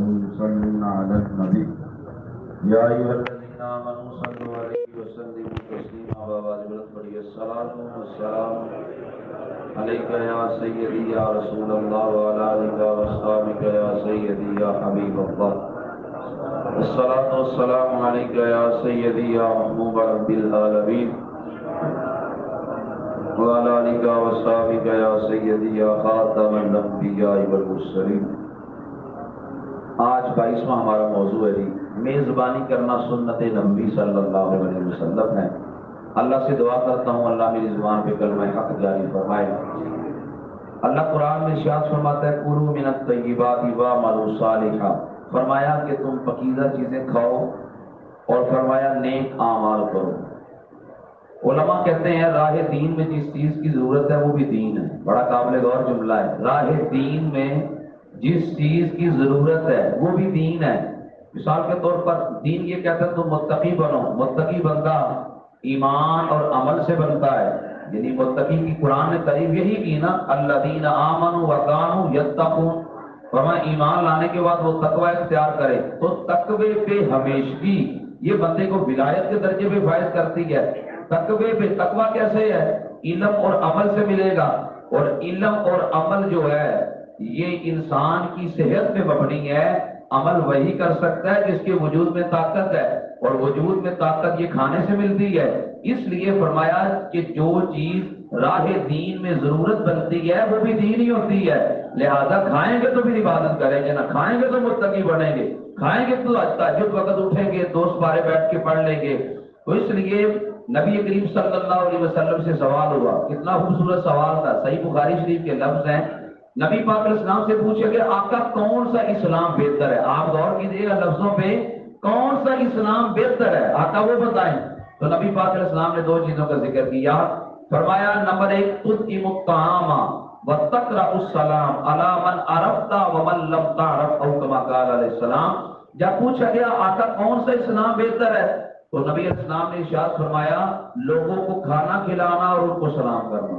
يصلون على النبي يا أيها الذين آمنوا صلوا عليه وسلموا تسليما الصلاة والسلام عليك يا سيدي يا رسول الله وعلى آلك وأصحابك يا سيدي يا حبيب الله الصلاة والسلام عليك يا سيدي يا محبوب رب العالمين وعلى آلك وأصحابك يا سيدي يا خاتم الأنبياء والمرسلين۔ آج 22واں ہمارا موضوع ہے جی میزبانی کرنا سنت نبی صلی اللہ علیہ وسلم ہے۔ اللہ سے دعا کرتا ہوں اللہ میری زبان پہ کلمہ حق جاری فرمائے۔ اللہ قرآن میں ارشاد فرماتا ہے کلوا من الطیبات واعملوا صالحا، فرمایا کہ تم پکیزہ چیزیں کھاؤ اور فرمایا نیک اعمال کرو۔ علماء کہتے ہیں راہ دین میں جس چیز کی ضرورت ہے وہ بھی دین ہے، بڑا قابل غور جملہ ہے۔ راہ دین میں جس چیز کی ضرورت ہے وہ بھی دین ہے۔ مثال کے طور پر دین یہ کہتا ہے تم متقی بنو، متقی بندہ ایمان اور عمل سے بنتا ہے، یعنی متقی کی قرآن نے تعریف یہی کی نا الذین آمنوا وکانوا یتقون، فرمایا ایمان لانے کے بعد وہ تقوی اختیار کرے تو تقوی پہ ہمیشگی یہ بندے کو ولایت کے درجے پہ فائز کرتی ہے۔ تقوی پہ تقوی کیسے ہے؟ علم اور عمل سے ملے گا، اور علم اور عمل جو ہے یہ انسان کی صحت پہ مبنی ہے۔ عمل وہی کر سکتا ہے جس کے وجود میں طاقت ہے، اور وجود میں طاقت یہ کھانے سے ملتی ہے۔ اس لیے فرمایا کہ جو چیز راہ دین میں ضرورت بنتی ہے وہ بھی دین ہی ہوتی ہے، لہذا کھائیں گے تو بھی عبادت کریں گے، نہ کھائیں گے تو متقی بنیں گے، کھائیں گے تو تہجد وقت اٹھیں گے، دوست بارے بیٹھ کے پڑھ لیں گے۔ تو اس لیے نبی کریم صلی اللہ علیہ وسلم سے سوال ہوا، کتنا خوبصورت سوال تھا، صحیح بخاری شریف کے لفظ ہیں، نبی پاک علیہ السلام سے پوچھے کہ آقا کون سا اسلام بہتر ہے؟ آپ غور کیجیے گا لفظوں پہ، کون سا اسلام بہتر ہے آقا وہ بتائیں۔ تو نبی پاک علیہ السلام نے دو چیزوں کا ذکر کیا، فرمایا نمبر 1 تطعم الطعام وتقرأ السلام علی من عرفت ومن لم تعرف او کما قال علیہ السلام۔ جب پوچھا گیا آقا کون سا اسلام بہتر ہے تو نبی علیہ السلام نے ارشاد فرمایا لوگوں کو کھانا کھلانا اور ان کو سلام کرنا۔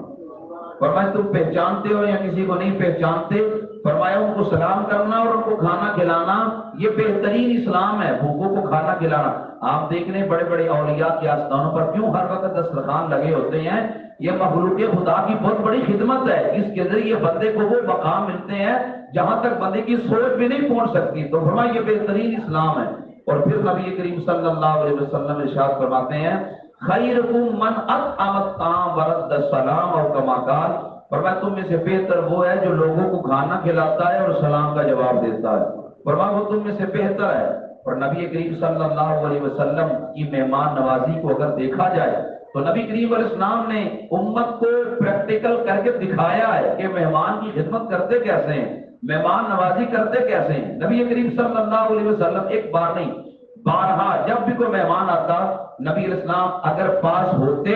فرمایا تم پہچانتے ہو یا کسی کو نہیں پہچانتے، فرمایا ان کو سلام کرنا اور ان کو کھانا کھلانا یہ بہترین اسلام ہے، بھوکوں کو کھانا کھلانا۔ آپ دیکھ رہے ہیں بڑے بڑے اولیاء کے آستانوں پر کیوں ہر وقت دسترخوان لگے ہوتے ہیں؟ یہ مخلوق خدا کی بہت بڑی خدمت ہے، اس کے ذریعے بندے کو وہ مقام ملتے ہیں جہاں تک بندے کی سوچ بھی نہیں پہنچ سکتی۔ تو فرمایا یہ بہترین اسلام ہے۔ اور پھر نبی کریم صلی اللہ علیہ وسلم ارشاد فرماتے ہیں خیرکم من اطعم الطعام ورد السلام او کما قال، فرمایا تم میں سے بہتر وہ ہے جو لوگوں کو کھانا کھلاتا ہے اور سلام کا جواب دیتا ہے، فرمایا وہ تم میں سے بہتر ہے۔ اور نبی کریم صلی اللہ علیہ وسلم کی مہمان نوازی کو اگر دیکھا جائے تو نبی کریم علیہ السلام نے امت کو پریکٹیکل کر کے دکھایا ہے کہ مہمان کی خدمت کرتے کیسے ہیں، مہمان نوازی کرتے کیسے ہیں۔ نبی کریم صلی اللہ علیہ وسلم ایک بار نہیں بارہا جب بھی کوئی مہمان آتا نبی علیہ السلام اگر پاس ہوتے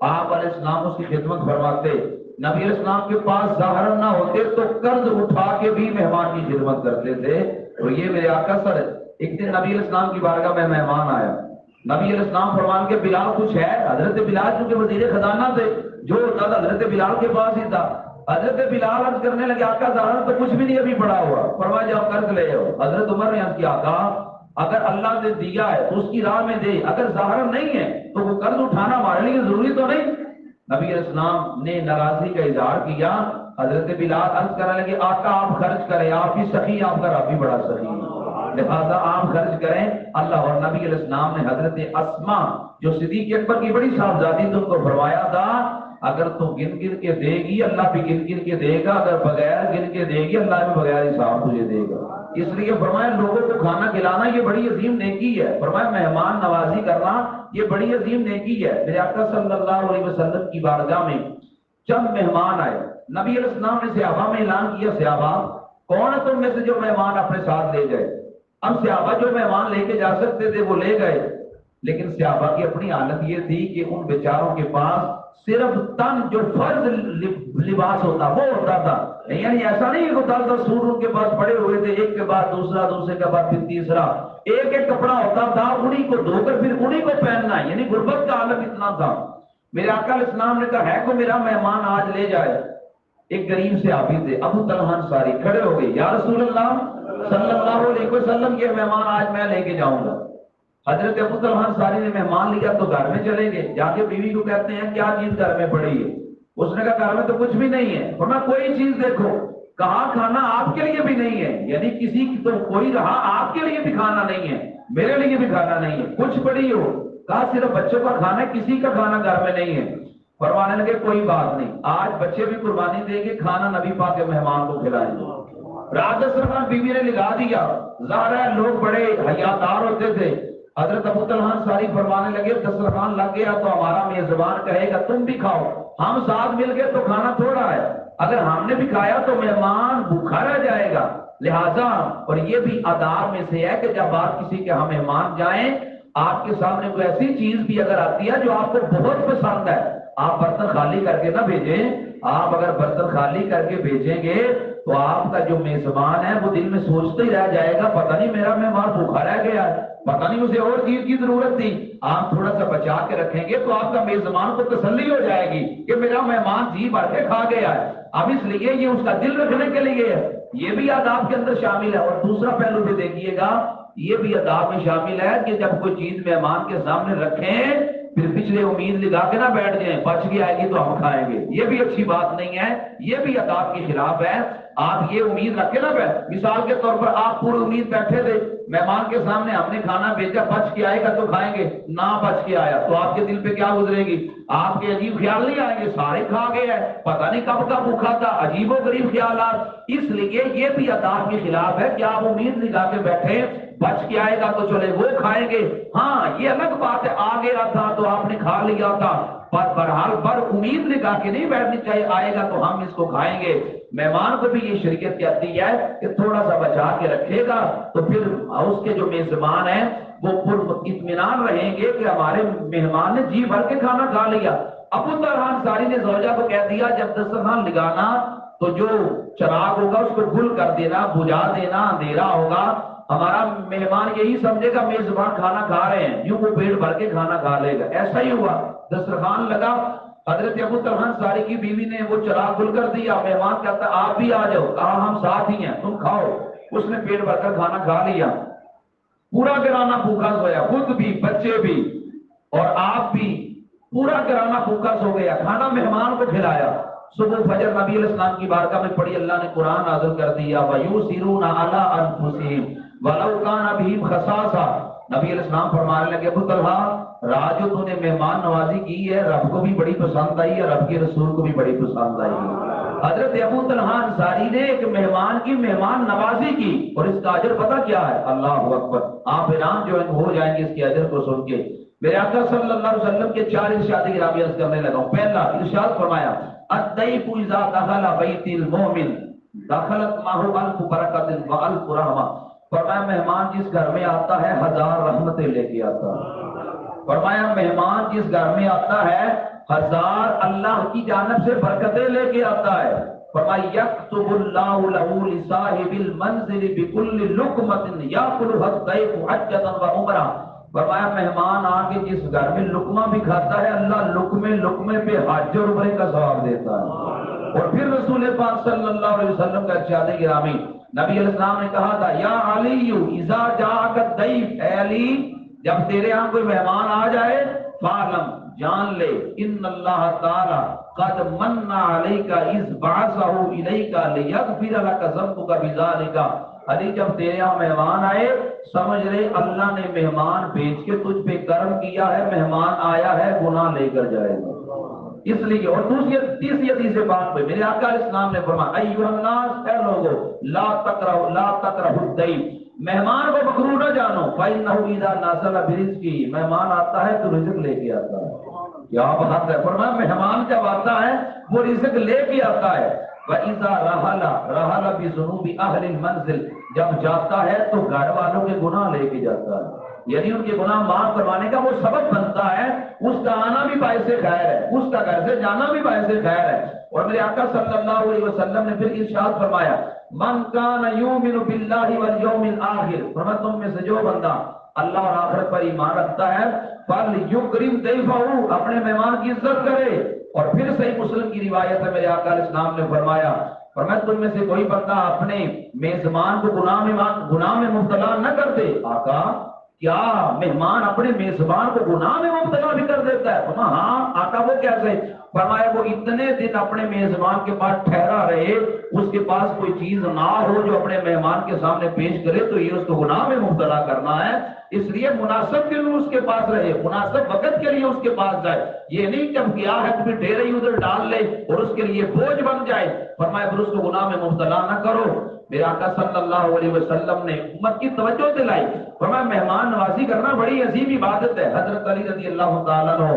آپ علیہ السلام اس کی خدمت فرماتے، نبی علیہ السلام کے پاس ظاہر نہ ہوتے تو قرض اٹھا کے بھی مہمان کی خدمت کرتے تھے۔ تو یہ میرے آقا سر ایک دن نبی علیہ السلام کی بارگاہ میں مہمان آیا، نبی علیہ السلام فرمان کے بلال کچھ ہے؟ حضرت بلال چونکہ وزیر خزانہ تھے، جو ہوتا تھا حضرت بلال کے پاس ہی تھا۔ حضرت بلال عرض کرنے لگے آقا ظاہر تو کچھ بھی نہیں ابھی پڑا ہوا، فرمایا جاؤ قرض لے آؤ۔ حضرت عمر نے عرض کیا آقا اگر اللہ نے دیا ہے تو اس کی راہ میں دے، اگر ظاہر نہیں ہے تو وہ قرض اٹھانا ہمارے لیے ضروری تو نہیں۔ نبی علیہ السلام نے ناراضی کا اظہار کیا، حضرت بلال عرض کرنے لگے آقا آپ خرچ کریں، آپ بھی سخی، آپ کا رب بھی بڑا سخی، لہذا آپ خرچ کریں اللہ۔ اور نبی علیہ السلام نے حضرت اسماء جو صدیق اکبر کی بڑی صاحبزادی تھی ان کو فرمایا تھا اگر تو گن گن کے دے گی اللہ بھی گن گن کے دے گا، اگر بغیر گن کے دے گی اللہ بھی بغیر حساب تجھے دے گا۔ اس لیے فرمایا لوگوں کو کھانا کھلانا یہ بڑی عظیم نیکی ہے، فرمایا مہمان نوازی کرنا یہ بڑی عظیم نیکی ہے۔ میرے آقا صلی اللہ علیہ وسلم کی بارگاہ میں جب مہمان آئے نبی علیہ السلام نے صحابہ میں اعلان کیا صحابہ کون ہے تم میں سے جو مہمان اپنے ساتھ لے جائے؟ اب صحابہ جو مہمان لے کے جا سکتے تھے وہ لے گئے، لیکن صحابہ کی اپنی حالت یہ تھی کہ ان بیچاروں کے پاس صرف تن جو فرض لباس ہوتا وہ ہوتا تھا، یعنی ایسا نہیں کہ دس سوٹ ان کے پاس پڑے ہوئے تھے، ایک کے بعد دوسرا، دوسرے کے بعد پھر تیسرا، ایک ایک کپڑا ہوتا تھا، انہی کو دھو کر پھر انہی کو پہننا ہے، یعنی غربت کا عالم اتنا تھا۔ میرے آقا علیہ السلام نے کہا ہے کو میرا مہمان آج لے جائے۔ ایک غریب سے صحابی تھے ابو طلحہ انصاری کھڑے ہو گئے، یا رسول اللہ صلی اللہ علیہ علیہ وسلم کے مہمان آج میں لے کے جاؤں گا. حضرت ابو طلحہ انصاری نے مہمان لیا تو گھر میں چلے گئے. جا کے بیوی کو کہتے ہیں کیا چیز گھر میں پڑی ہے؟ اس نے کہا گھر میں تو کچھ بھی نہیں ہے. فرمایا کوئی چیز دیکھو. کہا کھانا آپ کے لیے بھی نہیں ہے، یعنی کسی کی تو کوئی رہا آپ کے لیے بھی کھانا نہیں ہے، میرے لیے بھی کھانا نہیں ہے، کچھ پڑی ہو. کہا صرف بچوں کا کھانا ہے، کسی کا کھانا گھر میں نہیں ہے. فرمانے لگے کوئی بات نہیں، آج بچے بھی قربانی دیں گے، کھانا نبی پاک کے مہمان کو کھلائیں گے. رات دسترخوان بیوی نے لگا دیا. ظاہر ہے لوگ بڑے حیادار ہوتے تھے. حضرت ابو طلحہ انصاری فرمانے لگے دسترخوان لگ گیا تو ہمارا میزبان کہے گا تم بھی کھاؤ، ہم ساتھ مل گئے تو کھانا تھوڑا ہے، اگر ہم نے بھی کھایا تو مہمان بھوکا رہ جائے گا. لہذا اور یہ بھی آداب میں سے ہے کہ جب آپ کسی کے ہاں مہمان جائیں، آپ کے سامنے کوئی ایسی چیز بھی اگر آتی ہے جو آپ کو بہت پسند ہے، آپ برتن خالی کر کے نہ بھیجیں. آپ اگر برتن خالی کر کے بھیجیں گے تو آپ کا جو میزبان ہے وہ دل میں سوچتے ہی رہ جائے گا پتہ نہیں میرا مہمان بھوکا رہ گیا ہے، پتہ نہیں اسے اور چیز کی ضرورت تھی. آپ تھوڑا سا بچا کے رکھیں گے تو آپ کا میزبان کو تسلی ہو جائے گی کہ میرا مہمان جی بھر کے کھا گیا ہے. اب اس لیے یہ اس کا دل رکھنے کے لیے ہے، یہ بھی آداب کے اندر شامل ہے. اور دوسرا پہلو بھی دیکھیے گا، یہ بھی آداب میں شامل ہے کہ جب کوئی چیز مہمان کے سامنے رکھیں پھر پچھلے امید لگا کے نہ بیٹھ جائیں بچ گئی آئے گی تو ہم کھائیں گے. یہ بھی اچھی بات نہیں ہے، یہ بھی آداب کے خلاف ہے. آپ یہ امید رکھے نہ بیٹھ. مثال کے طور پر آپ پوری امید بیٹھے تھے مہمان کے سامنے ہم نے کھانا بھیجا بچ کے آئے گا تو کھائیں گے، نہ بچ کے آیا تو آپ کے دل پہ کیا گزرے گی؟ آپ کے عجیب خیال نہیں آئیں گے سارے کھا گئے ہیں، پتہ نہیں کب کا بھوکا تھا، عجیب و غریب خیالات. اس لیے یہ بھی آداب کے خلاف ہے کہ آپ امید لگا کے بیٹھے بچ کے آئے گا تو چلے وہ کھائیں گے. ہاں یہ الگ بات ہے آ گیا تھا تو آپ نے کھا لیا تھا، پر بہرحال پر امید لگا کے نہیں بیٹھنی چاہیے آئے گا تو ہم اس کو کھائیں گے. مہمان کو بھی یہ شریعت کہتی ہے کہ تھوڑا سا بچا کے رکھے گا تو پھر اس کے جو میزبان ہیں وہ پر اطمینان رہیں گے کہ ہمارے مہمان نے جی بھر کے کھانا کھا لیا. ابو طلحہ انصاری نے زوجہ کو کہہ دیا جب دسترخوان لگانا تو جو چراغ ہوگا اس کو گل کر دینا، بجھا دینا، اندھیرا ہوگا. ہمارا مہمان یہی سمجھے گا میزبان کھانا کھا رہے ہیں، یوں وہ پیٹ بھر کے کھانا کھا لے گا. ایسا ہی ہوا، دسترخوان لگا. حضرت ابو طلحہ انصاری کی بیوی نے وہ چراغ گل کر دیا. مہمان کہتا آپ بھی آ جاؤ. کہا ہم ساتھ ہی ہیں تم کھاؤ. اس نے پیٹ بھر کر کھانا کھا لیا. پورا گھرانہ بھوکا سویا، خود بھی بچے بھی اور آپ بھی، پورا گھرانہ بھوکا سو گیا. کھانا مہمان کو کھلایا. صبح فجر نبی علیہ السلام کی بارگاہ میں پڑھی، اللہ نے قرآن نازل کر دیا وَيُؤْثِرُونَ عَلَىٰ أَنفُسِهِمْ وَلَوْ كَانَ بِهِمْ خَصَاصَةٌ. نبی علیہ السلام فرمانے لگے ابو طلحہ راج جو تو نے مہمان نوازی کی ہے رب کو بھی بڑی پسند آئی ہے، رب کے رسول کو بھی بڑی پسند آئی ہے. حضرت ابو طلحہ انصاری نے ایک مہمان کی مہمان نوازی کی اور اس کا اجر پتہ کیا ہے؟ اللہ اکبر. آپ حیران جو ہو جائیں گے اس کے اجر کو سن کے. میرے آقا صلی اللہ علیہ وسلم کے 4 ارشاد گرامی عرض کرنے لگا ہوں. پہلا ارشاد فرمایا الضیف اذا دخل بیت المؤمن دخلت معه الف برکت والف رحمہ. فرمایا مہمان جس گھر میں آتا ہے 1000 رحمتیں لے کے آتا ہے. فرمایا مہمان جس گھر میں آتا ہے 1000 اللہ کی جانب سے برکتیں لے کے آتا ہے. فرمایا یکتب اللہ له لصاحب المنزل بكل لقمة یاکلها الضیف حجۃ وعمرہ. فرمایا مہمان آ کے جس گھر میں لقمہ بھی کھاتا ہے اللہ لقمے لقمے پہ حج اور عمرے کا ثواب دیتا ہے. اور پھر رسول پاک صلی اللہ علیہ وسلم کا ارشاد گرامی نبی علیہ السلام نے کہا تھا یا علی اذا جاءک الضیف، اے علی جب تیرے یہاں کوئی مہمان آ جائے فعلم جان لے ان اللہ تعالی قد من علیک اذ بعثہ الیک لیغفر لک ذنبک بذلک. علی جب تیرے یہاں مہمان آئے سمجھ رہے اللہ نے مہمان بھیج کے تجھ پہ کرم کیا ہے، مہمان آیا ہے گناہ لے کر جائے گا. اس لیے اور تیسری حدیث پاک میں میرے آقا علیہ السلام نے فرمایا ایھا الناس، اے لوگو لا تکرہوا الضیف، مہمان کو مکروہ نہ جانو. فإنہ اذا نزل برزقہ، مہمان آتا ہے تو رزق لے کے آتا ہے. کیا بات ہے. فرمایا مہمان جب آتا ہے وہ رزق لے کے آتا ہے. وَإِذَا رَحَلَ بِذُنُوبِ أَهْلِ الْمَنزِلِ، جب جاتا ہے تو گھر والوں کے گناہ لے کے جاتا ہے، یعنی ان کے گناہ معاف کروانے کا وہ سبب بنتا ہے. اس کا آنا بھی باعث خیر ہے، اس کا گھر سے جانا بھی باعث خیر ہے. اور میرے آقا صلی اللہ علیہ وسلم نے پھر ارشاد فرمایا من کان یؤمن باللہ والیوم الآخر، فرمایا تم میں سے جو بندہ اللہ اور آخرت پر ایمان رکھتا ہے فلیکرم ضیفہ، اپنے مہمان کی عزت کرے. اور پھر صحیح مسلم کی روایت ہے میرے آقا علیہ السلام نے فرمایا فرمایا تم میں سے کوئی بندہ اپنے میزبان کو گناہ میں مبتلا نہ کر دے۔ آقا کیا مہمان اپنے میزبان کو گناہ میں مبتلا بھی کر دیتا ہے؟ فرمایا ہاں آقا وہ کیسے؟ فرمایا وہ اتنے دن اپنے میزبان کے پاس ٹھہرا رہے، اس کے پاس کوئی چیز نہ ہو جو اپنے مہمان کے سامنے پیش کرے تو یہ اس کو گناہ میں مبتلا کرنا ہے، اس لیے مناسب کے لیے اس کے پاس رہے، مناسب وقت کے لیے اس کے پاس جائے، یہ نہیں جب گیا ہے تو پھر ڈھیر ہی ادھر ڈال لے اور اس کے لیے بوجھ بن جائے۔ فرمایا پھر اس کو گناہ میں مبتلا نہ کرو۔ میرے آقا صلی اللہ علیہ وسلم نے امت کی توجہ دلائی، فرمایا مہمان نوازی کرنا بڑی عظیم عبادت ہے۔ حضرت علی رضی اللہ تعالیٰ عنہ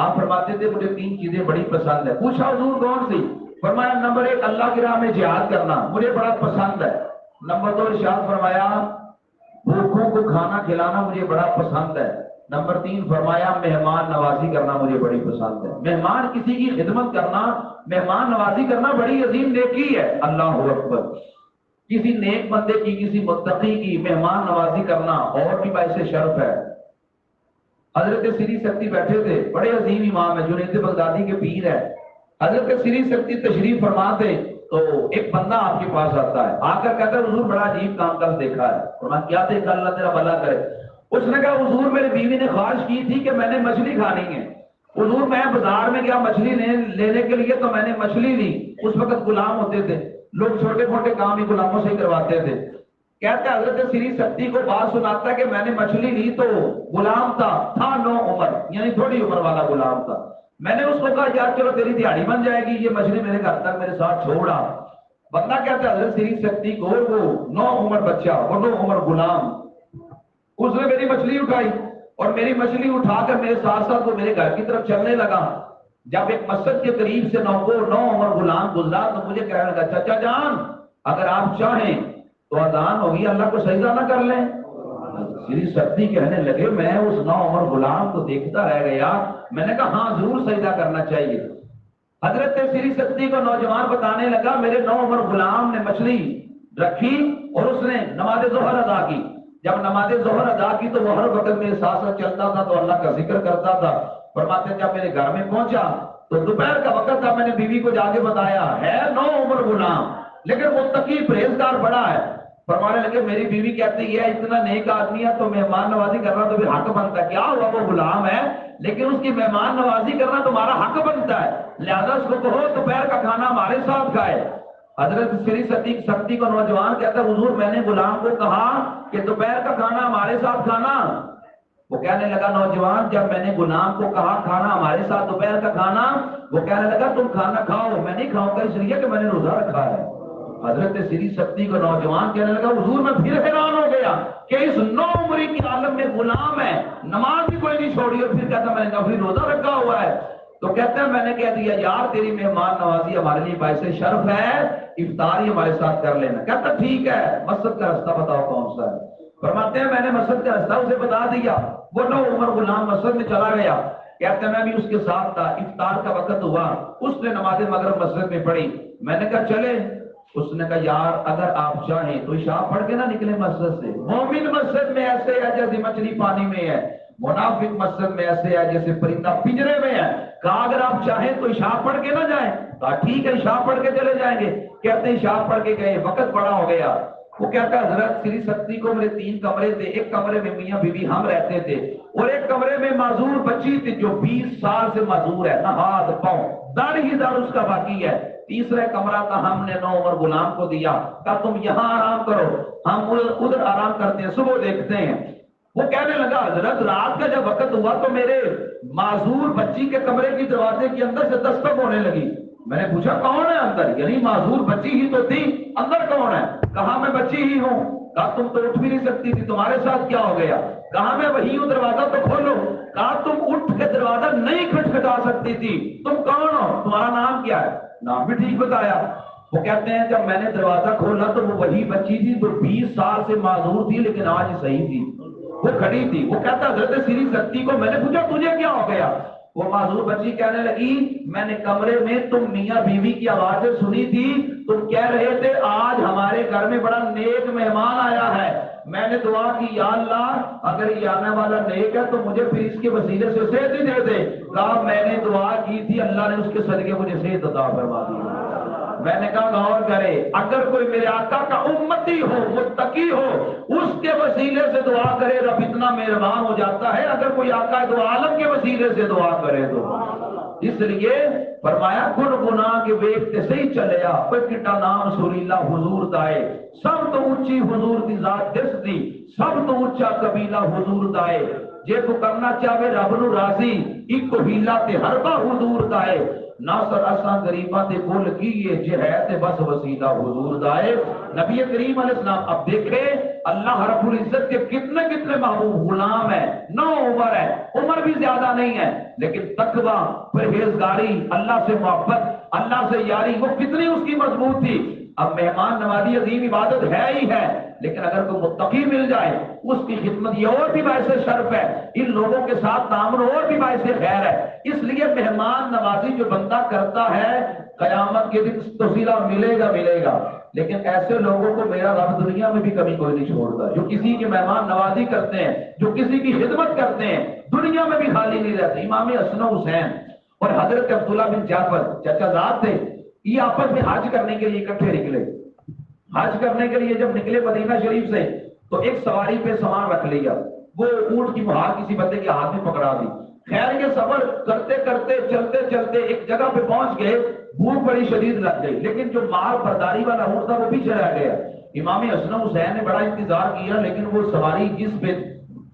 آپ فرماتے تھے مجھے 3 چیزیں بڑی پسند ہے۔ پوچھا حضور کون سی؟ فرمایا نمبر 1 اللہ کی راہ میں جہاد کرنا مجھے بڑا پسند ہے، نمبر 2 ارشاد فرمایا بھوکوں کو کھانا کھلانا مجھے بڑا پسند ہے، نمبر 3 فرمایا مہمان نوازی کرنا مجھے بڑی پسند ہے۔ مہمان کسی کی خدمت کرنا، مہمان نوازی کرنا بڑی عظیم نیکی ہے۔ اللہ اکبر، کسی نیک بندے کی، کسی متقی کی مہمان نوازی کرنا اور بھی باعث شرف ہے۔ حضرت سری سکتی بیٹھے تھے، بڑے عظیم امام ہے، جنید بغدادی کے پیر ہے۔ حضرت سری سکتی تشریف فرما تھے تو ایک بندہ آپ کے پاس آتا ہے، آ کر کہتا ہے حضور بڑا عجیب کام کل دیکھا ہے۔ فرمایا کیا دیکھا؟ اللہ تیرا بھلا کرے۔ اس نے کہا حضور میری بیوی نے خواہش کی تھی کہ میں نے مچھلی کھانی ہے، حضور میں بازار میں گیا مچھلی لینے کے لیے تو میں نے مچھلی لی۔ اس وقت غلام ہوتے تھے لوگ، چھوٹے موٹے کام ہی غلاموں سے ہی کرواتے تھے۔ کہتا ہے حضرت سری سکتی کو بات سناتا ہے کہ میں نے مچھلی لی تو غلام تھا 9 عمر، یعنی تھوڑی عمر والا غلام تھا۔ میں نے اس کو کہا یار چلو تیری دیہڑی بن جائے گی، یہ مچھلی میرے گھر تک میرے ساتھ چھوڑا۔ بندہ کہتا ہے حضرت سری سکتی کو وہ 9 عمر بچہ، وہ 9 عمر غلام، اس نے میری مچھلی اٹھائی اور میری مچھلی اٹھا کر میرے ساتھ ساتھ وہ میرے گھر کی طرف چلنے لگا۔ جب ایک مسجد کے قریب سے 9 عمر غلام گزرا تو مجھے کہنے لگا چچا جان اگر آپ چاہیں تو اذان ہوگی، اللہ کو سجدہ نہ کر لیں؟ سری سکتی کہنے لگے میں اس 9 عمر غلام کو دیکھتا رہ گیا، میں نے کہا ہاں ضرور سجدہ کرنا چاہیے۔ حضرت سری سکتی کو نوجوان بتانے لگا میرے 9 عمر غلام نے مچھلی رکھی اور اس نے نماز ظہر ادا کی۔ جب نماز ظہر ادا کی تو وہ ہر وقت میرے ساتھ ساتھ چلتا تھا تو اللہ کا ذکر کرتا تھا۔ فرماتے جب میرے گھر میں پہنچا تو دوپہر کا وقت تھا، میں نے بیوی کو جا کے بتایا ہے 9 عمر غلام لیکن متقی پرہیزگار بڑا ہے۔ فرمانے لگے میری بیوی کہتی ہے اتنا نیک آدمی ہے تو مہمان نوازی کرنا تو پھر حق بنتا ہے۔ کیا ہوا وہ غلام ہے لیکن اس کی مہمان نوازی کرنا تمہارا حق بنتا ہے، لہذا اس کو کہو دوپہر کا کھانا ہمارے ساتھ کھائے۔ حضرت سری سکتی کو نوجوان کہتا ہے حضور میں نے غلام کو کہا کہ دوپہر کا کھانا ہمارے ساتھ کھانا۔ وہ کہنے لگا نوجوان جب میں نے غلام کو کہا کھانا ہمارے ساتھ دوپہر کا کھانا، وہ کہنے لگا تم کھانا کھاؤ، میں نہیں کھاؤں گا اس لیے کہ میں نے روزہ رکھا ہے۔ حضرت سری سکتی کو نوجوان کہنے لگا حضور میں پھر حیران ہو گیا کہ اس 9 عمری کی عالم میں غلام ہے، نماز بھی کوئی نہیں چھوڑی اور پھر کہتا میں نے کافی روزہ رکھا ہوا ہے۔ تو کہتے ہیں میں نے کہہ دیا یار تیری مہمان نوازی ہمارے لیے باعث شرف ہے، افطار ہی ہمارے ساتھ کر لینا۔ کہتا ٹھیک ہے مسجد کا راستہ بتاؤ کون سا ہے؟ فرماتے ہیں میں نے مسجد کا راستہ اسے بتا دیا، وہ 9 عمر غلام مسجد میں چلا گیا۔ کہتے ہیں میں بھی اس کے ساتھ تھا، افطار کا وقت ہوا، اس نے نماز مغرب مسجد میں پڑھی، میں نے کہا چلے؟ اس نے کہا یار اگر آپ چاہیں تو عشاء پڑھ کے نہ نکلے مسجد سے، مومن مسجد میں ایسے ہے جیسے مچھلی پانی میں ہے، منافق مسجد میں ایسے ہے جیسے پرندہ پنجرے میں ہے۔ کہا اگر آپ چاہیں تو عشاء پڑھ کے نہ جائیں؟ کہا ٹھیک ہے عشاء پڑھ کے چلے جائیں گے۔ کہتے عشاء پڑھ کے گئے، وقت بڑا ہو گیا۔ وہ کہتا حضرت سری سکتی کو میرے 3 کمرے تھے، ایک کمرے میں میاں بیوی ہم رہتے تھے اور ایک کمرے میں معذور بچی تھی جو 20 سال سے معذور ہے، نہ ہاتھ پاؤں، داڑھی ہی داڑھ اس کا باقی ہے۔ تیسرا کمرہ تھا ہم نے 9 عمر غلام کو دیا، کہا تم یہاں آرام کرو، ہم ادھر آرام کرتے ہیں، صبح دیکھتے ہیں۔ وہ کہنے لگا حضرت رات کا جب وقت ہوا تو میرے معذور بچی کے کمرے کی دروازے کے اندر سے دستک ہونے لگی۔ میں نے پوچھا کون ہے اندر؟ یعنی معذور بچی ہی تو تھی، اندر کون ہے؟ کہا میں بچی ہی ہوں۔ کہا تم تو اٹھ بھی نہیں سکتی تھی، تمہارے ساتھ کیا ہو گیا؟ کہا میں وہی ہوں، دروازہ تو کھولو۔ کہا تم اٹھ کے دروازہ نہیں کھٹکھٹا سکتی تھی، تم کون ہو؟ تمہارا نام کیا ہے؟ نام بھی ٹھیک بتایا۔ وہ کہتے ہیں جب میں نے دروازہ کھولا تو وہ وہی بچی تھی جو 20 سال سے معذور تھی لیکن آج صحیح تھی، وہ کھڑی تھی۔ وہ کہتا حضرت سری سکتی کو میں نے پوچھا تجھے کیا ہو گیا؟ وہ معذور بچی کہنے لگی میں نے کمرے میں تم میاں بیوی کی آوازیں سنی تھی، تم کہہ رہے تھے آج ہمارے گھر میں بڑا نیک مہمان آیا ہے، میں نے دعا کی یا اللہ اگر یہ آنے والا نیک ہے تو مجھے پھر اس کے وسیلے سے صحت ہی دے دے۔ کہا میں نے دعا کی تھی، اللہ نے اس کے صدقے مجھے صحت عطا فرما دی۔ میں نے کہا غور کرے، اگر کوئی میرے آقا کا امتی ہو، متقی ہو، اس کے وسیلے سے دعا کرے رب اتنا مہربان ہو جاتا ہے، اگر کوئی آقا دو عالم کے وسیلے سے دعا کرے تو اس لیے فرمایا گن گنا کے ویکتے سے ہی چلیا کوئی کٹا نام سوریلا حضور دائے، سب تو اونچی حضور دی ذات جس دی، سب تو اونچا قبیلہ حضور دائے، جے کو کرنا چاہے رب نو راضی، ایک ہیلا تے ہربا حضور دائے، ناصر اساں غریباں دے کول کیے جے ہے تے بس وسیلہ حضور دائے۔ نبی کریم علیہ السلام اب دیکھے اللہ رب العزت کے کتنے کتنے محبوب غلام ہیں، 9 عمر ہے، عمر بھی زیادہ نہیں ہے، لیکن تقویٰ، پرہیزگاری، اللہ سے محبت، اللہ سے یاری، وہ کتنی اس کی مضبوط تھی۔ اب مہمان نوازی عظیم عبادت ہے ہی ہے، لیکن اگر کوئی متقی مل جائے اس کی خدمت یہ اور بھی باعث شرف ہے، ان لوگوں کے ساتھ تعامل اور بھی باعث خیر ہے۔ اس لیے مہمان نوازی جو بندہ کرتا ہے قیامت کے دن تو صلہ ملے گا، لیکن ایسے لوگوں کو میرا رب دنیا میں بھی کمی کوئی نہیں چھوڑتا، جو کسی کی مہمان نوازی کرتے ہیں، جو کسی کی خدمت کرتے ہیں، دنیا میں بھی خالی نہیں رہتے۔ امام حسن و حسین اور حضرت عبداللہ بن جعفر چچا زاد تھے، یہ آپس میں حج کرنے کے لیے اکٹھے نکلے۔ حج کرنے کے لیے جب نکلے مدینہ شریف سے تو ایک سواری پہ سامان رکھ لیا، وہ اونٹ کی مہار کسی بندے کے ہاتھ میں پکڑا دی۔ خیر یہ سفر کرتے کرتے چلتے چلتے ایک جگہ پہ پہنچ گئے، بھوک بڑی شدید لگ گئی، لیکن جو مال برداری والا اونٹ تھا وہ پیچھے رہ گیا۔ امام حسن حسین نے بڑا انتظار کیا، لیکن وہ سواری جس پہ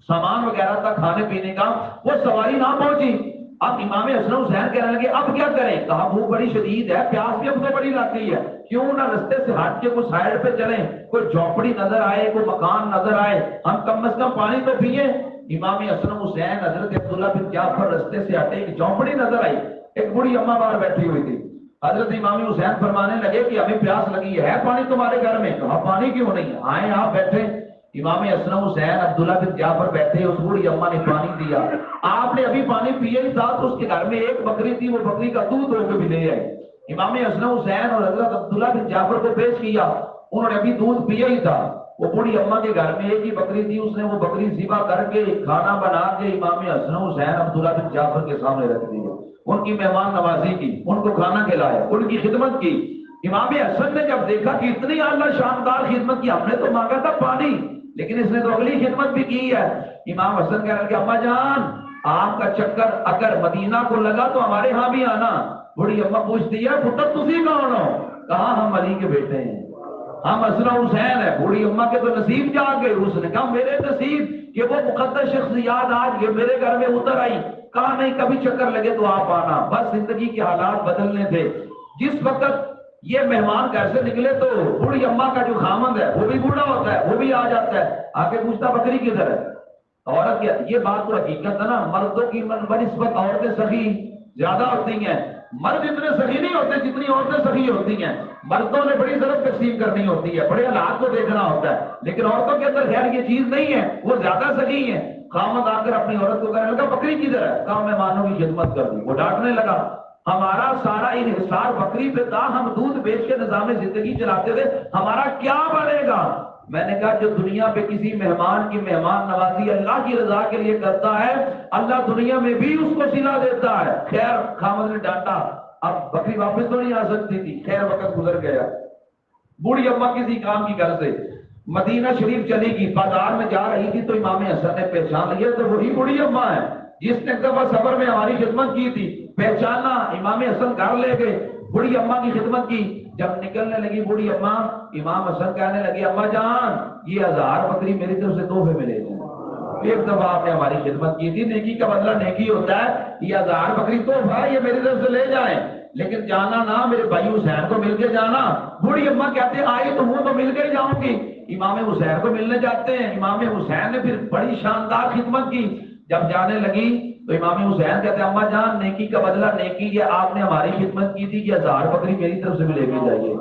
سامان وغیرہ تھا کھانے پینے کا وہ سواری نہ پہنچی۔ اب امام حسن حسین کہنے لگے اب کیا کریں؟ کہا بھوک بڑی شدید ہے، پیاس بھی ہم سے بڑی لگ گئی ہے، کیوں نہ رستے سے ہٹ کے کوئی سائڈ پہ چلیں، کوئی جھونپڑی نظر آئے، کوئی مکان نظر آئے، ہم کم از کم پانی تو پیئیں۔ امام حسن حسین حضرت عبداللہ بن جعفر رستے سے ہٹے، ایک جھونپڑی نظر آئی، ایک بوڑھی اماں باہر بیٹھی ہوئی تھی۔ حضرت امام حسین فرمانے لگے کہ ہمیں پیاس لگی ہے پانی تمہارے گھر میں؟ کہا پانی کیوں نہیں، آئیں آپ بیٹھے۔ امام حسن حسین عبداللہ بن جعفر بیٹھے، اس بوڑھی اماں نے پانی دیا، آپ نے ابھی پانی پیے ہی تھا تو اس کے گھر میں ایک بکری تھی، وہ بکری کا دودھ ہو کے بھی لے آئے۔ امام حسن حسین اور حضرت عبداللہ بن جعفر کو پیش کیا، انہوں نے ابھی دودھ پیا ہی تھا، وہ بوڑھی اماں کے گھر میں ایک ہی بکری تھی، اس نے وہ بکری ذبح کر کے کھانا بنا کے امام حسن حسین عبداللہ بن جعفر کے سامنے رکھ دیا، ان کی مہمان نوازی کی، ان کو کھانا کھلایا، ان کی خدمت کی۔ امام حسن نے جب دیکھا کہ اتنی اعلیٰ شاندار خدمت کی، ہم نے تو مانگا تھا پانی، لیکن اس نے تو اگلی خدمت بھی کی ہے۔ امام حسن کہہ رہے کہ اماں جان آپ کا چکر اگر مدینہ کو لگا تو ہمارے ہاں بھی آنا۔ بڑی اماں پوچھتی ہے پتر تسی کون ہو؟ کہا ہم علی کے بیٹے ہیں، ہم حسن حسین ہے۔ بوڑھی اماں کے تو نصیب جاگ گئے، اس نے کہا میرے نصیب کہ وہ مقدس شخصیات آج یہ میرے گھر میں اتر آئی۔ کہا نہیں کبھی چکر لگے تو آپ آنا، بس زندگی کے حالات بدلنے تھے۔ جس وقت یہ مہمان گھر سے نکلے تو بوڑھی اماں کا جو خامند ہے وہ بھی بوڑھا ہوتا ہے، وہ بھی آ جاتا ہے، آ کے پوچھتا بکری کدھر ہے؟ عورت کیا، یہ بات تو حقیقت ہے نا، مردوں کی بنسبت عورتیں سخی زیادہ ہوتی ہیں، مرد اتنے سخی نہیں ہوتے جتنی عورتیں سخی ہوتی ہیں۔ مردوں نے بڑی ضرورت تقسیم کرنی ہوتی ہے، بڑے حالات کو دیکھنا ہوتا ہے، لیکن عورتوں کے اندر خیر یہ چیز نہیں ہے، وہ زیادہ سخی ہیں۔ خامد آ کر اپنی عورت کو کہنے لگا بکری کدھر ہے؟ کہا مہمانوں کی خدمت کر دی۔ وہ ڈانٹنے لگا ہمارا سارا انحصار بکری پہ تھا، ہم دودھ بیچ کے نظام زندگی چلاتے تھے، ہمارا کیا بنے گا؟ میں نے کہا جو دنیا پہ کسی مہمان کی مہمان نوازی اللہ کی رضا کے لیے کرتا ہے، اللہ دنیا میں بھی اس کو صلہ دیتا ہے۔ خیر خامد نے ڈانٹا، اب بکری واپس تو نہیں آ سکتی تھی، خیر وقت گزر گیا۔ بوڑھی اماں کسی کام کی گھر سے مدینہ شریف چلی گئی، بازار میں جا رہی تھی تو امام حسن نے پہچان لیا تو وہی بوڑھی اماں ہے جس نے ایک دفعہ سفر میں ہماری خدمت کی تھی۔ پہچانا، امام حسن گھر لے گئے، بوڑھی اماں کی خدمت کی۔ جب نکلنے لگی بوڑھی اماں، امام حسن کہنے لگے اماں جان یہ 1000 بکری میری طرف سے تحفے ملے گی، ایک دفعہ آپ نے ہماری خدمت کی تھی، نیکی کا بدلہ نیکی ہوتا ہے، یہ 1000 بکری تحفہ ہے، یہ میری طرف سے لے جائیں، لیکن جانا نہ میرے بھائی حسین کو مل کے جانا۔ بوڑھی اماں کہتے ہیں آئی تو ہوں تو مل کے ہی جاؤں گی۔ امام حسین کو ملنے جاتے ہیں، امام حسین نے پھر بڑی شاندار خدمت کی۔ جب جانے لگی تو امام حسین کہتے ہیں اماں جان نیکی کا بدلہ نیکی، یہ آپ نے ہماری خدمت کی تھی کہ 1000 بکری میری طرف سے بھی لے کے جائیے۔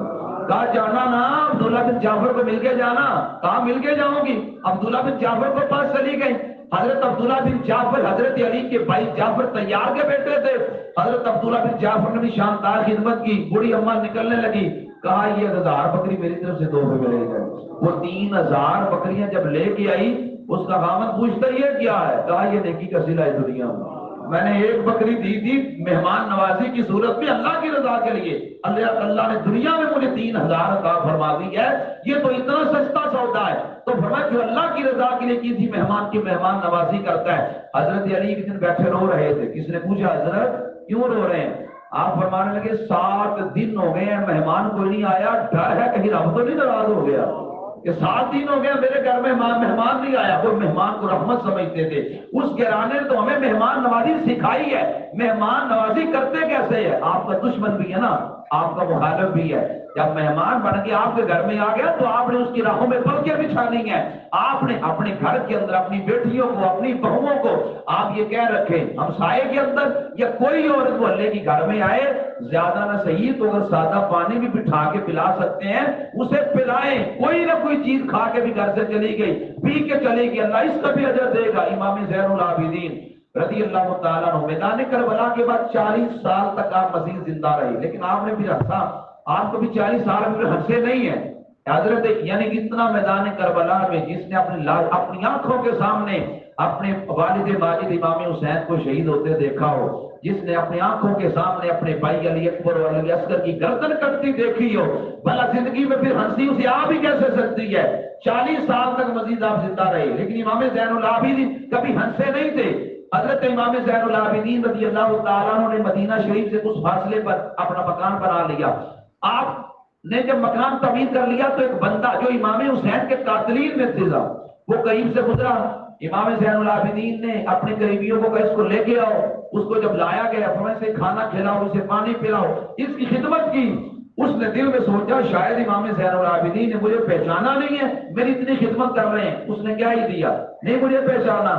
کہا جانا نا عبداللہ بن جعفر کو مل کے جانا۔ کہا مل کے جاؤں گی۔ عبداللہ بن جعفر کو پاس چلی گئی۔ حضرت عبداللہ بن جعفر حضرت علی کے بھائی جعفر طیار کے بیٹے تھے۔ حضرت عبداللہ بن جعفر نے بھی شاندار خدمت کی۔ بوڑھی اماں نکلنے لگی، کہا یہ 1000 بکری میری طرف سے تحفے ملے گا۔ وہ 3000 بکریاں جب لے کے آئی، اس کا خامد پوچھتا یہ کیا ہے؟ کہا یہ نیکی کا صلہ ہے دنیا میں۔ میں نے ایک بکری دی تھی مہمان نوازی کی صورت میں اللہ کی رضا کے لیے، اللہ نے دنیا میں مجھے 3000 عطا فرما دی ہے، یہ تو اتنا سستا سودا ہے۔ تو فرمایا جو اللہ کی رضا کے لیے کی تھی مہمان کی مہمان نوازی کرتا ہے۔ حضرت علی ایک دن بیٹھے رو رہے تھے، کس نے پوچھا حضرت کیوں رو رہے ہیں؟ آپ فرمانے لگے 7 دن ہو گئے ہیں مہمان کوئی نہیں آیا، ڈر ہے کہیں رب تو نہیں ناراض ہو گیا کہ 7 دن ہو گیا میرے گھر میں مہمان نہیں آیا۔ وہ مہمان کو رحمت سمجھتے تھے، اس گھرانے نے تو ہمیں مہمان نوازی سکھائی ہے۔ مہمان نوازی کرتے کیسے ہے؟ آپ کا دشمن بھی ہے نا، آپ کا مخالف بھی ہے، جب مہمان بن کے آپ کے گھر میں آ گیا تو آپ نے اس کی راہوں میں پلکیں بچھانی ہیں۔ آپ نے اپنے گھر کے اندر اپنی بیٹیوں کو اپنی بہوؤں کو آپ یہ کہہ رکھیں ہمسائے کے اندر یا کوئی عورت محلے کی گھر میں آئے زیادہ نہ صحیح تو اگر سادہ پانی بھی بٹھا کے پلا سکتے ہیں اسے پلائیں، کوئی نہ کوئی چیز کھا کے بھی گھر سے چلی گئی پی کے چلی گئی، اللہ اس کا بھی اجر دے گا۔ امام زین العابدین رضی اللہ تعالیٰ عنہ میدان کربلا کے بعد 40 سال تک آپ مزید زندہ رہے، لیکن آپ نے بھی رکھا، آپ کو بھی 40 سال میں ہنسے نہیں ہیں حضرت، یعنی اتنا میدان کربلا میں جس نے اپنی آنکھوں کے سامنے اپنے والد ماجد امام حسین کو شہید ہوتے دیکھا ہو، جس نے اپنی آنکھوں کے سامنے اپنے بھائی علی اکبر اور علی اصغر کی گردن کٹتی دیکھی ہو، بھلا زندگی میں پھر ہنسی اسے آ بھی کیسے سکتی ہے؟ 40 سال تک مزید آپ زندہ رہے، لیکن امام زین العابدین کبھی ہنسے نہیں تھے۔ حضرت امام زین العابدین رضی اللہ تعالیٰ عنہ نے مدینہ شریف سے کچھ فاصلے پر اپنا مکان بنا لیا۔ آپ نے جب مکان تعمیر کر لیا تو ایک بندہ جو امام حسین کے قاتلین میں تھا وہ قریب سے گزرا، امام زین العابدین نے اپنے قریبیوں کو کہا اس کو لے کے آؤ، اس کو جب لایا گیا فرمایا اسے کھانا کھلاؤ، اسے پانی پلاؤ، اس کی خدمت کی۔ اس نے دل میں سوچا شاید امام زین العابدین نے مجھے پہچانا نہیں ہے، میری اتنی خدمت کر رہے ہیں، اس نے کیا ہی دیا، نہیں مجھے پہچانا۔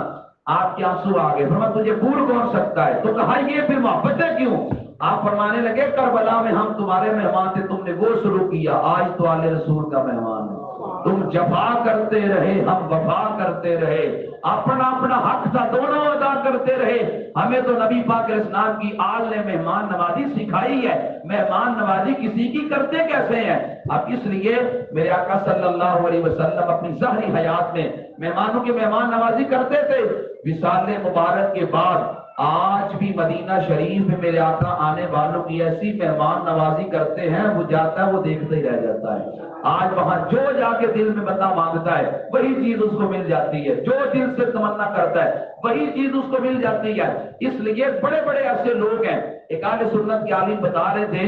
آپ کے آنسو آ گئے، فرمایا تجھے بھول کون سکتا ہے؟ تو کہا یہ پھر محبتیں کیوں؟ آپ فرمانے لگے کربلا میں ہم تمہارے مہمان تھے، تم نے وہ شروع کیا، آج تو آل رسول کا مہمان ہے، تم جفا کرتے رہے ہم وفا کرتے رہے، اپنا اپنا حق تھا دونوں ادا کرتے رہے۔ ہمیں تو نبی پاک علیہ السلام کی آل نے مہمان نوازی سکھائی ہے، مہمان نوازی کسی کی کرتے کیسے ہیں؟ اب اس لیے میرے آقا صلی اللہ علیہ وسلم اپنی ظاہری حیات میں مہمانوں کی مہمان نوازی کرتے تھے۔ وصال مبارک کے بعد آج بھی مدینہ شریف میں میرے آقا آنے والوں کی ایسی مہمان نوازی کرتے ہیں، وہ جاتا ہے وہ دیکھتا ہی رہ جاتا ہے۔ آج وہاں جو جا کے دل میں بندہ مانگتا ہے وہی چیز اس کو مل جاتی ہے، جو دل سے تمنا کرتا ہے وہی چیز اس کو مل جاتی ہے۔ اس لیے بڑے بڑے ایسے لوگ ہیں، ایک اہل سنت کے عالم بتا رہے تھے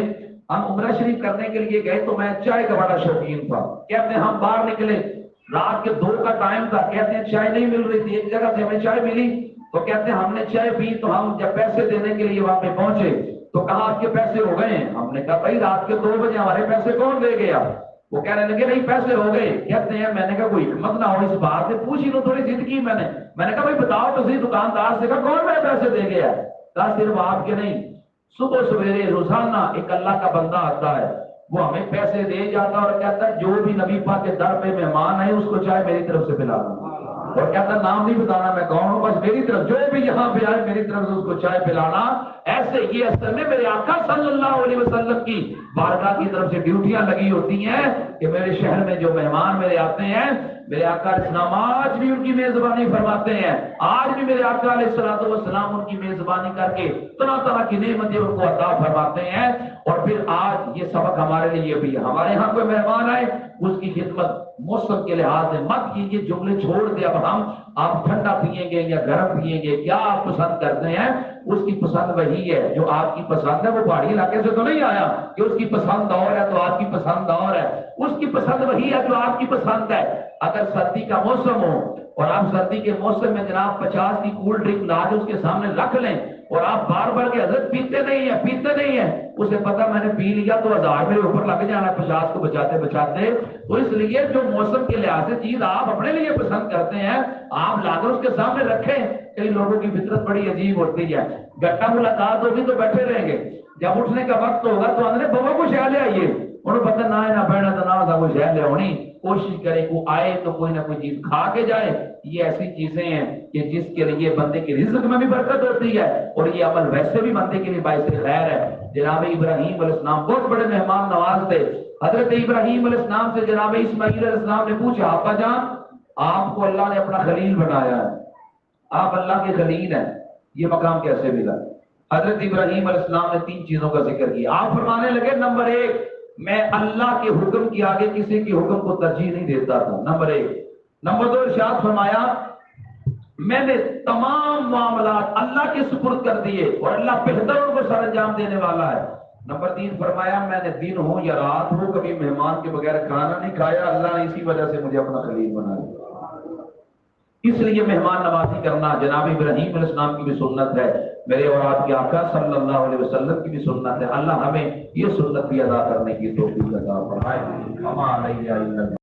ہم عمرہ شریف کرنے کے لیے گئے تو میں چائے کا بڑا شوقین تھا، کہتے ہیں ہم باہر نکلے رات کے 2 کا ٹائم تھا، کہتے ہیں چائے نہیں مل رہی تھی، ایک جگہ سے ہمیں چائے ملی تو کہتے ہیں ہم نے چائے پی تو ہم جب پیسے دینے کے لیے وہاں پہ پہنچے تو کہا آپ کے پیسے ہو گئے ہیں؟ ہم نے کہا بھائی رات کے 2 بجے ہمارے پیسے کون دے گیا؟ وہ کہنے لگے نہیں پیسے ہو گئے۔ کہتے ہیں میں نے کہا کوئی حکمت نہ ہو اس بات سے، پوچھ ہی لو تھوڑی ضد کی میں نے کہا بھائی بتاؤ تو صحیح، دکاندار سے کہا کون میرے پیسے دے گیا؟ کہا صرف آپ کے نہیں، صبح سویرے روزانہ ایک اللہ کا بندہ آتا ہے وہ ہمیں پیسے دے جاتا اور کہتا ہے جو بھی نبی پاک کے در پہ مہمان ہے اس کو چائے میری طرف سے پلانا، اور کہتا نام نہیں بتانا میں کون ہوں، بس میری طرف جو بھی یہاں پہ آئے میری طرف سے اس کو چائے پلانا۔ ایسے یہ اصل میں میرے آقا صلی اللہ علیہ وسلم کی بارگاہ کی طرف سے ڈیوٹیاں لگی ہوتی ہیں کہ میرے شہر میں جو مہمان میرے آتے ہیں میرے آقا علیہ السلام آج بھی ان کی میزبانی فرماتے ہیں، آج بھی میرے آقا علیہ السلام ان کی میزبانی کر کے طرح طرح کی نعمتیں ان کو عطا فرماتے ہیں۔ اور پھر آج یہ سبق ہمارے لیے بھی ہے، ہمارے یہاں کوئی مہمان آئے اس کی خدمت موسم کے لحاظ سے مت کیجیے، جملے چھوڑ دے اب ہم آپ ٹھنڈا پیئیں گے یا گرم پیئیں گے، کیا آپ پسند کرتے ہیں؟ اس کی پسند وہی ہے جو آپ کی پسند ہے، وہ پہاڑی علاقے سے تو نہیں آیا کہ اس کی پسند اور ہے تو آپ کی پسند اور ہے، اس کی پسند وہی ہے جو آپ کی پسند ہے۔ اگر سردی کا موسم ہو اور آپ سردی کے موسم میں جناب 50 کی کول ڈرنک لا کے اس کے سامنے رکھ لیں اور آپ بار بار کے حضرت پیتے نہیں ہیں، اسے پتا میں نے پی لیا تو 1000 میرے اوپر لگ جانا 50 کو بچاتے بچاتے۔ تو اس لیے جو موسم کے لحاظ سے چیز آپ اپنے لیے پسند کرتے ہیں آپ لا کر اس کے سامنے رکھیں۔ کئی لوگوں کی فطرت بڑی عجیب ہوتی ہے، گٹا ملاقات ہوگی تو بیٹھے رہیں گے، جب اٹھنے کا وقت ہوگا تو اندر بابا کو شہ لے آئیے، انہوں پتہ نہ ہے نہ بیٹھنا تو نہ تھا وہ شہ لے ہونی، کوشش کرے کو آئے تو کوئی نہ کوئی چیز کھا کے جائے۔ یہ ایسی چیزیں ہیں کہ جس کے لیے بندے کے رزق میں بھی برکت ہوتی ہے اور یہ عمل ویسے بھی بندے کے لیے باعث خیر ہے۔ جناب ابراہیم علیہ السلام بہت بڑے مہمان نواز تھے، حضرت ابراہیم علیہ السلام سے جناب اسماعیل علیہ السلام نے پوچھا ابا جان آپ کو اللہ نے اپنا خلیل بنایا ہے، آپ اللہ کے خلیل ہیں، یہ مقام کیسے ملا؟ حضرت ابراہیم علیہ السلام نے 3 چیزوں کا ذکر کیا. آپ فرمانے لگے نمبر 1 میں اللہ کے حکم کی آگے کسی کے حکم کو ترجیح نہیں دیتا تھا، نمبر 1. نمبر 2 ارشاد فرمایا میں نے تمام معاملات اللہ کے سپرد کر دیے اور اللہ بہتر ان کو سر انجام دینے والا ہے. نمبر 3 فرمایا میں نے دن ہو یا رات ہو کبھی مہمان کے بغیر کھانا نہیں کھایا، اللہ نے اسی وجہ سے مجھے اپنا خلیل بنا دیا. اس لیے مہمان نوازی کرنا جناب ابراہیم علیہ السلام کی بھی سنت ہے، میرے اور آپ کے آقا صلی اللہ علیہ وسلم کی بھی سنت ہے. اللہ ہمیں یہ سنت بھی ادا کرنے کی توفیق عطا فرمائے.